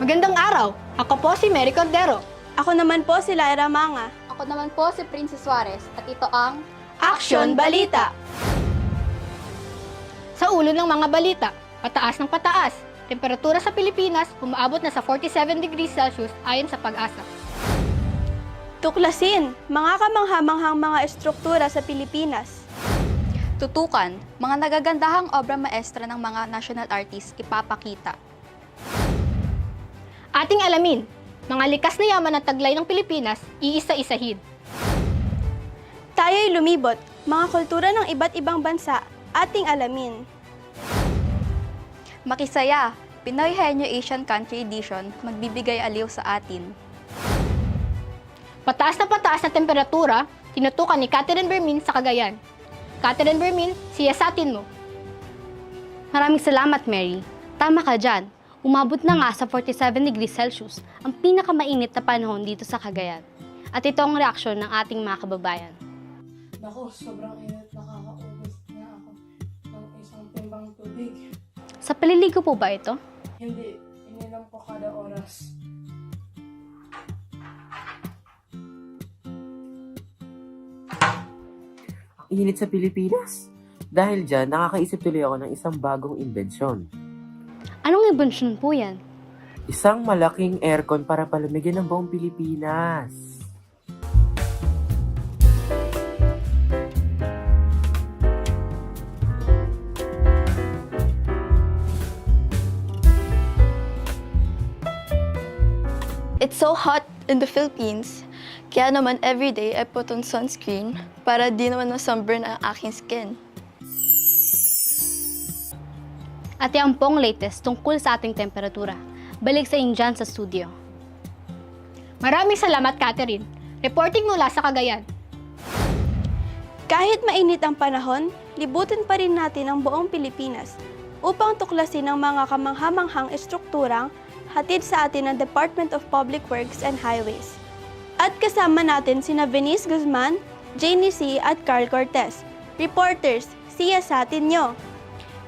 Magandang araw! Ako po si Mary Cordero. Ako naman po si Lyra Manga. Ako naman po si Princess Suarez at ito ang Action Balita! Sa ulo ng mga balita, pataas ng pataas. Temperatura sa Pilipinas umaabot na sa 47 degrees Celsius ayon sa Pag-asa. Tuklasin, mga kamanghamanghang mga estruktura sa Pilipinas. Tutukan, mga nagagandahang obra maestra ng mga national artists ipapakita. Ating alamin, mga likas na yaman at taglay ng Pilipinas, iisa-isahin. Tayo'y lumibot, mga kultura ng iba't ibang bansa, ating alamin. Makisaya, Pinoy Henyo Asian Country Edition magbibigay aliw sa atin. Pataas na temperatura, tinutukan ni Catherine Bermin sa Cagayan. Catherine Bermin, siyasatin mo. Maraming salamat, Mary. Tama ka dyan. Umabot na nga sa 47 degrees Celsius ang pinakamainit na panahon dito sa Cagayan. At ito ang reaksyon ng ating mga kababayan. Naku, sobrang init. Nakakaubos na ako ng isang timbang tubig. Sa paliligo po ba ito? Hindi, ininom ko kada oras. Ang init sa Pilipinas. Dahil dyan, nakakaisip tuloy ako ng isang bagong imbensyon. Anong imbensyon po yan? Isang malaking aircon para palamigin ang buong Pilipinas. It's so hot in the Philippines, kaya naman everyday I put on sunscreen para di naman ma-sunburn ang aking skin. At yan po ang latest tungkol sa ating temperatura. Balik sa inyo dyan sa studio. Maraming salamat, Catherine. Reporting mula sa Cagayan. Kahit mainit ang panahon, libutin pa rin natin ang buong Pilipinas upang tuklasin ang mga kamanghamanghang estrukturang hatid sa atin ng Department of Public Works and Highways. At kasama natin sina Venice Guzman, Janie C. at Carl Cortez. Reporters, siyasatin nyo!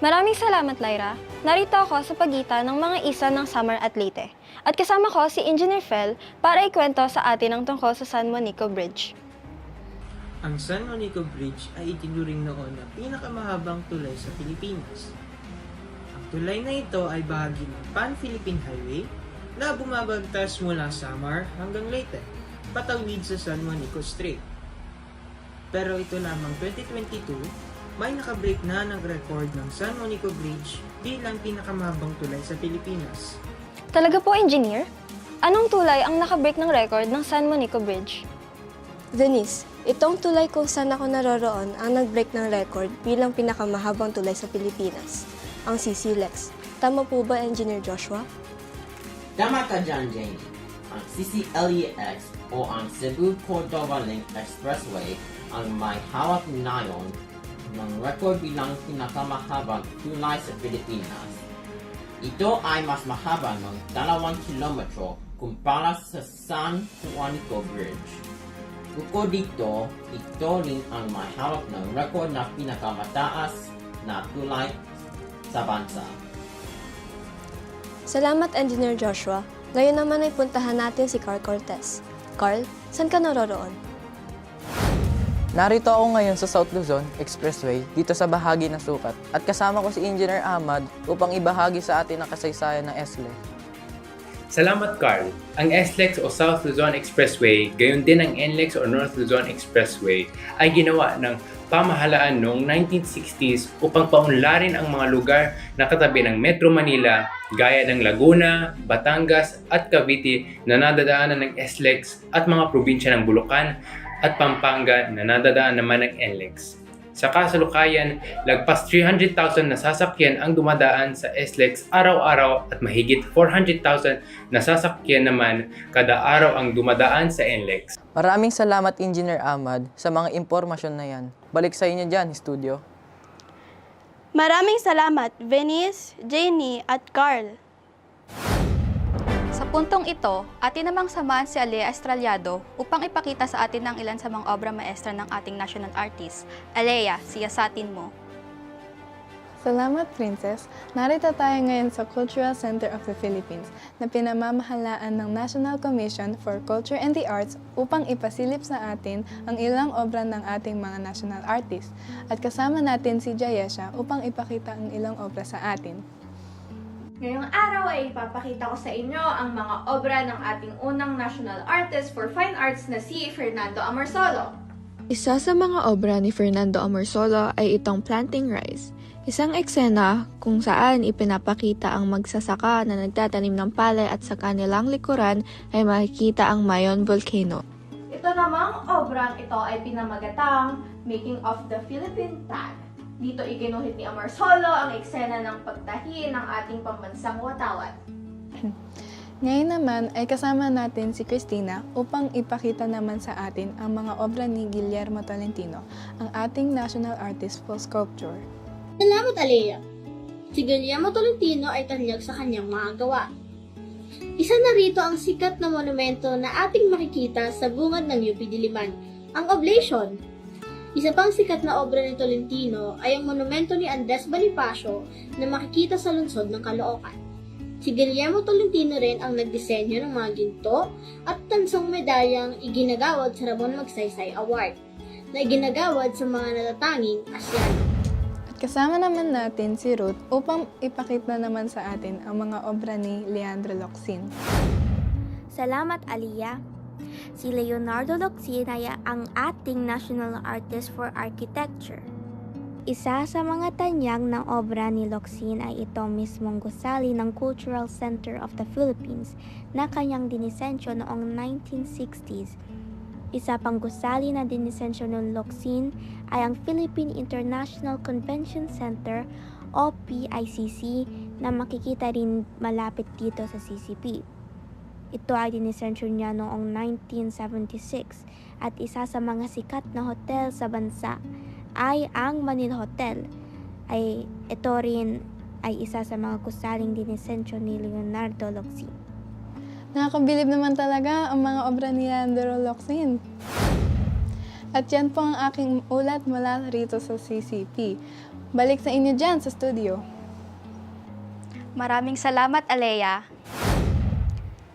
Maraming salamat, Lyra. Narito ako sa pagitan ng mga isa ng Summer at Leyte. At kasama ko si Engineer Fel para ikwento sa atin ang tungkol sa San Juanico Bridge. Ang San Juanico Bridge ay itinuring noon na pinakamahabang tulay sa Pilipinas. Ang tulay na ito ay bahagi ng Pan-Philippine Highway na bumabagtas mula Samar hanggang Leyte, patawid sa San Juanico Strait. Pero ito lamang 2022, may nakabreak na ng record ng San Juanico Bridge bilang pinakamahabang tulay sa Pilipinas. Talaga po, Engineer? Anong tulay ang nakabreak ng record ng San Juanico Bridge? Venice, itong tulay kung saan ako naroroon ang nag-break ng record bilang pinakamahabang tulay sa Pilipinas, ang CCLEX. Tama po ba, Engineer Joshua? Tama ka dyan, Janie. Ang CCLEX o ang Cebu-Cordova Link Expressway ang may hawak ngayon ng record bilang pinakamahabang tulay sa Pilipinas. Ito ay mas mahaba ng 2 kilometro kumpara sa San Juanico Bridge. Bukod dito, ito rin ang may hawak ng record na pinakamataas na tulay sa bansa. Salamat, Engineer Joshua. Ngayon naman ay puntahan natin si Carl Cortez. Carl, saan ka naroroon? Narito ako ngayon sa South Luzon Expressway dito sa bahagi ng Sukat at kasama ko si Engineer Ahmad upang ibahagi sa atin ang kasaysayan ng SLEX. Salamat, Carl. Ang SLEX o South Luzon Expressway, gayon din ang NLEX o North Luzon Expressway ay ginawa ng pamahalaan noong 1960s upang paunlarin ang mga lugar na katabi ng Metro Manila gaya ng Laguna, Batangas at Cavite na nadadaanan ng SLEX at mga probinsya ng Bulacan at Pampanga na nadadaan naman ng NLEX. Sa kasalukuyan, lagpas 300,000 na sasakyan ang dumadaan sa SLEX araw-araw at mahigit 400,000 na sasakyan naman kada araw ang dumadaan sa NLEX. Maraming salamat, Engineer Ahmad, sa mga impormasyon na yan. Balik sa inyo dyan, studio. Maraming salamat, Venice, Janie at Carl. Sa puntong ito, atin namang samahan si Alea Estrellado upang ipakita sa atin ang ilan sa mga obra maestra ng ating national artist. Alea, siyasatin mo. Salamat, Princess. Narito tayo ngayon sa Cultural Center of the Philippines na pinamamahalaan ng National Commission for Culture and the Arts upang ipasilip sa atin ang ilang obra ng ating mga national artists. At kasama natin si Jayesha upang ipakita ang ilang obra sa atin. Ngayong araw ay ipapakita ko sa inyo ang mga obra ng ating unang national artist for fine arts na si Fernando Amorsolo. Isa sa mga obra ni Fernando Amorsolo ay itong Planting Rice, isang eksena kung saan ipinapakita ang magsasaka na nagtatanim ng palay at sa kanilang likuran ay makikita ang Mayon Volcano. Ito namang obrang ito ay pinamagatang Making of the Philippine Flag. Dito iginuhit ni Amorsolo ang eksena ng pagtahi ng ating pambansang watawat. Ngayon naman ay kasama natin si Christina upang ipakita naman sa atin ang mga obra ni Guillermo Tolentino, ang ating national artist for sculpture. Salamat, Alea. Si Guillermo Tolentino ay tanyag sa kanyang mga gawa. Isa na rito ang sikat na monumento na ating makikita sa bungad ng UP Diliman, ang Oblation. Isa pang sikat na obra ni Tolentino ay ang monumento ni Andres Bonifacio na makikita sa lungsod ng Caloocan. Si Guillermo Tolentino rin ang nagdisenyo ng mga ginto at tansong medalyang iginagawad sa Ramon Magsaysay Award na iginagawad sa mga natatanging Asyano. At kasama naman natin si Ruth upang ipakita naman sa atin ang mga obra ni Leandro Locsin. Salamat, Aliyah. Si Leonardo Locsin ay ang ating national artist for architecture. Isa sa mga tanyag ng obra ni Locsin ay itong mismong gusali ng Cultural Center of the Philippines na kanyang dinisensyo noong 1960s. Isa pang gusali na dinisensyo ng Locsin ay ang Philippine International Convention Center o PICC na makikita rin malapit dito sa CCP. Ito ay dinisensyo niya noong 1976 at isa sa mga sikat na hotel sa bansa ay ang Manila Hotel. Ito rin ay isa sa mga gusaling dinisensyo ni Leonardo Locsin. Nakakabilib naman talaga ang mga obra ni Leandro Locsin. At yan po ang aking ulat mula rito sa CCP. Balik sa inyo dyan sa studio. Maraming salamat, Alea.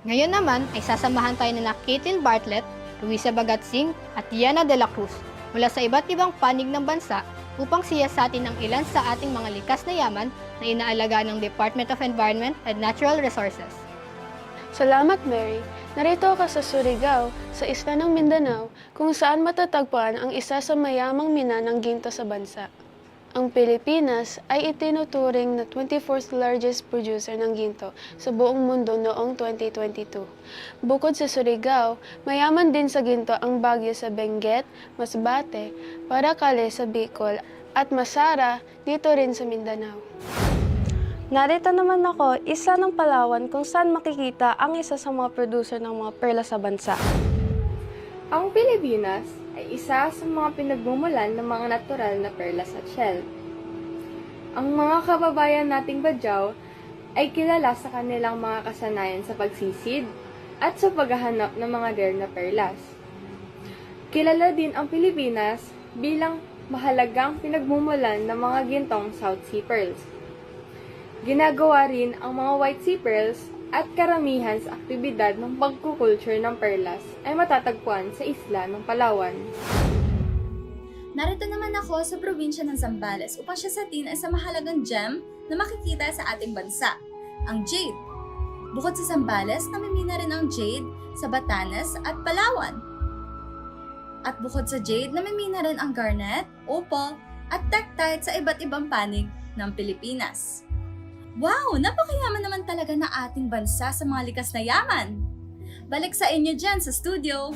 Ngayon naman ay sasamahan tayo na Caitlin Bartlett, Luisa Bagatsing at Diana de la Cruz mula sa iba't ibang panig ng bansa upang siyasatin ang ilan sa ating mga likas na yaman na inaalagaan ng Department of Environment and Natural Resources. Salamat, Mary. Narito ako sa Surigao, sa isla ng Mindanao, kung saan matatagpuan ang isa sa mayamang mina ng ginto sa bansa. Ang Pilipinas ay itinuturing na 24th largest producer ng ginto sa buong mundo noong 2022. Bukod sa Surigao, mayaman din sa ginto ang Baguio sa Benguet, Masbate, Paracale sa Bicol, at Masara dito rin sa Mindanao. Narito naman ako, isa ng Palawan kung saan makikita ang isa sa mga producer ng mga perlas sa bansa. Ang Pilipinas ay isa sa mga pinagmumulan ng mga natural na perlas at shell. Ang mga kababayan nating Badyaw ay kilala sa kanilang mga kasanayan sa pagsisid at sa paghahanap ng mga rare na perlas. Kilala din ang Pilipinas bilang mahalagang pinagmumulan ng mga gintong South Sea Pearls. Ginagawa rin ang mga White Sea Pearls at karamihan sa aktibidad ng pagkukulture ng perlas ay matatagpuan sa isla ng Palawan. Narito naman ako sa probinsya ng Zambales upang siyasatin ang sa mahalagang gem na makikita sa ating bansa, ang jade. Bukod sa Zambales, namimina rin ang jade sa Batanes at Palawan. At bukod sa jade, namimina rin ang garnet, opal at tektite sa iba't ibang panig ng Pilipinas. Wow! Napakayaman naman talaga na ating bansa sa mga likas na yaman! Balik sa inyo dyan sa studio!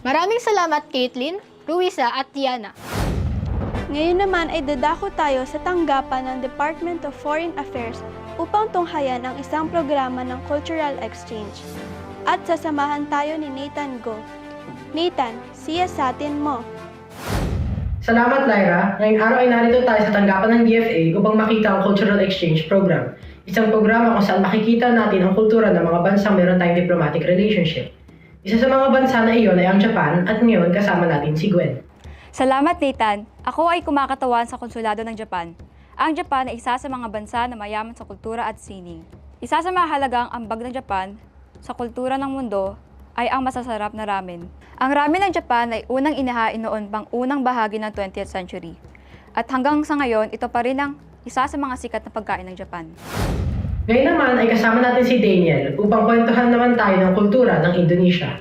Maraming salamat, Caitlin, Luisa at Diana. Ngayon naman ay dadako tayo sa tanggapan ng Department of Foreign Affairs upang tunghayan ang isang programa ng Cultural Exchange. At sasamahan tayo ni Nathan Go. Nathan, siyasatin mo! Salamat, Lyra. Ngayong araw ay narito tayo sa tanggapan ng DFA upang makita ang Cultural Exchange Program. Isang programa kung saan makikita natin ang kultura ng mga bansang meron tayong diplomatic relationship. Isa sa mga bansa na iyon ay ang Japan at ngayon kasama natin si Gwen. Salamat, Nathan. Ako ay kumakatawan sa konsulado ng Japan. Ang Japan ay isa sa mga bansa na mayaman sa kultura at sining. Isa sa mahalagang ambag ng Japan sa kultura ng mundo ay ang masasarap na ramen. Ang ramen ng Japan ay unang inihain noon pang unang bahagi ng 20th century. At hanggang sa ngayon, ito pa rin ang isa sa mga sikat na pagkain ng Japan. Ngayon naman ay kasama natin si Daniel upang kwentuhan naman tayo ng kultura ng Indonesia.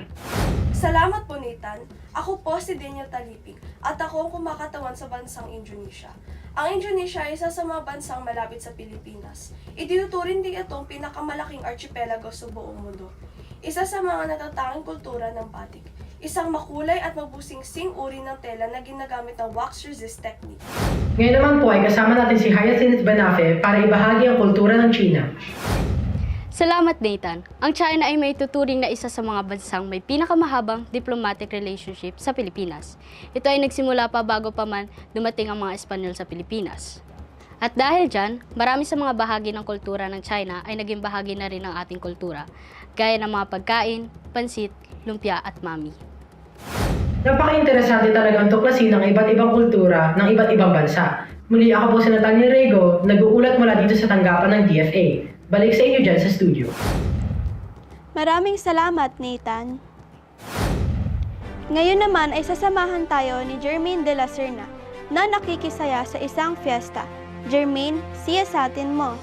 Salamat po, Nathan. Ako po si Daniel Talipig at ako ang kumakatawan sa bansang Indonesia. Ang Indonesia ay isa sa mga bansang malapit sa Pilipinas. Itinuturing din itong pinakamalaking archipelago sa buong mundo. Isa sa mga natatanging kultura ng batik. Isang makulay at mabusingsing uri ng tela na ginagamit ng wax resist technique. Ngayon naman po ay kasama natin si Hyacinth Banafe para ibahagi ang kultura ng China. Salamat, Nathan. Ang China ay may tuturing na isa sa mga bansang may pinakamahabang diplomatic relationship sa Pilipinas. Ito ay nagsimula pa bago pa man dumating ang mga Espanyol sa Pilipinas. At dahil dyan, marami sa mga bahagi ng kultura ng China ay naging bahagi na rin ng ating kultura, gaya ng mga pagkain, pansit, lumpia at mami. Napaka-interesante talagang tuklasin ng iba't ibang kultura ng iba't ibang bansa. Muli ako po si Nathaniel Rego, nag-uulat mula dito sa tanggapan ng DFA. Balik sa inyo dyan sa studio. Maraming salamat, Nathan. Ngayon naman ay sasamahan tayo ni Jermaine de la Serna na nakikisaya sa isang fiesta. Jermaine, siyasatin mo.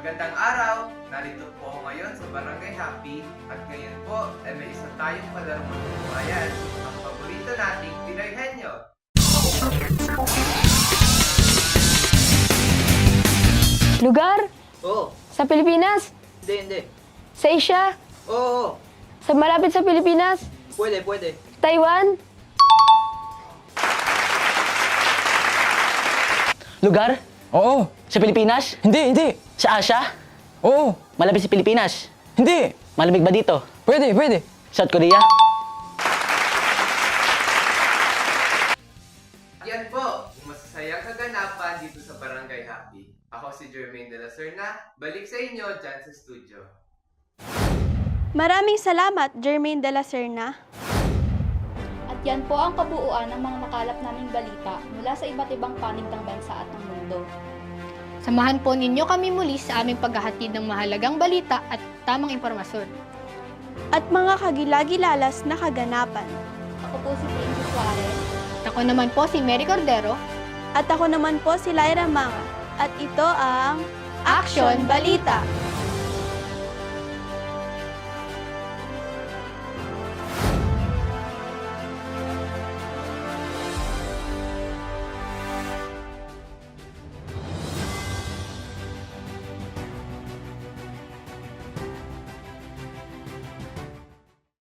Magandang araw! Narito po ako ngayon sa Barangay Happy at ngayon po ay may isa tayong palarong magbabayan, ang paborito nating Pinoy Henyo. Lugar? Oo. Sa Pilipinas? Hindi. Sa Asia? Oo. Sa malapit sa Pilipinas? Pwede. Taiwan? Lugar? Oo. Sa Pilipinas? Hindi. Sa Asia? Oo. Malapit sa Pilipinas? Hindi. Malamig ba dito? Pwede. South Korea? Yan po, yung masasayang kaganapan dito sa Barangay Happy. Ako si Jermaine de la Serna. Balik sa inyo dyan sa studio. Maraming salamat, Jermaine de la Serna. At yan po ang kabuuan ng mga nakalap naming balita mula sa iba't ibang panig ng bansa at ng mundo. Samahan po ninyo kami muli sa aming paghahatid ng mahalagang balita at tamang impormasyon. At mga kagilagilalas na kaganapan. Ako po si Princess Suarez. Ako naman po si Mary Cordero. At ako naman po si Lyra Manga. At ito ang Action Balita!